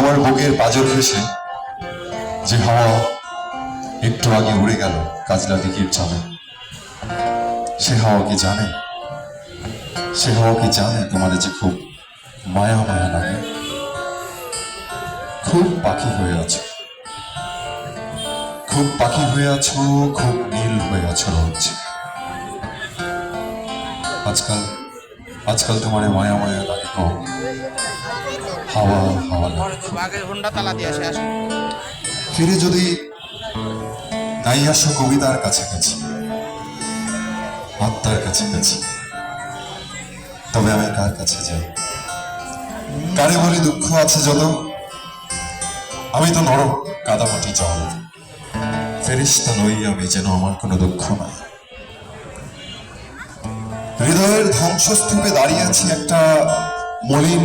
তোমার বুকের পাঁজর ঘেঁষে যে হাওয়া একটু আগে উড়ে গেল কাজলা দিঘির চলে, সে হাওয়া কি জানে, সে হাওয়া কি জানে তোমাদের যে খুব মায়া মায়া লাগে? খুব পাখি হয়ে আছো, খুব পাখি হয়ে আছো, খুব নীল হয়ে আছো রোজ। আজকাল আজকাল তোমার মায়া মায়া লাগে গো, হাওয়া হাওয়া লাগে। ফিরে যদি নাই আসো কবিতার কাছাকাছি, আত্মার কাছাকাছি, তবে আমি কার কাছে যাই? কারে বলি দুঃখ আছে যত, আমি তো নরম কাদামাটি জল, ফেরেশতা নই আমি যেন আমার কোনো দুঃখ নাই। হৃদয়ের ধ্বংসস্তূপে দাঁড়িয়ে আছি একটা মলিন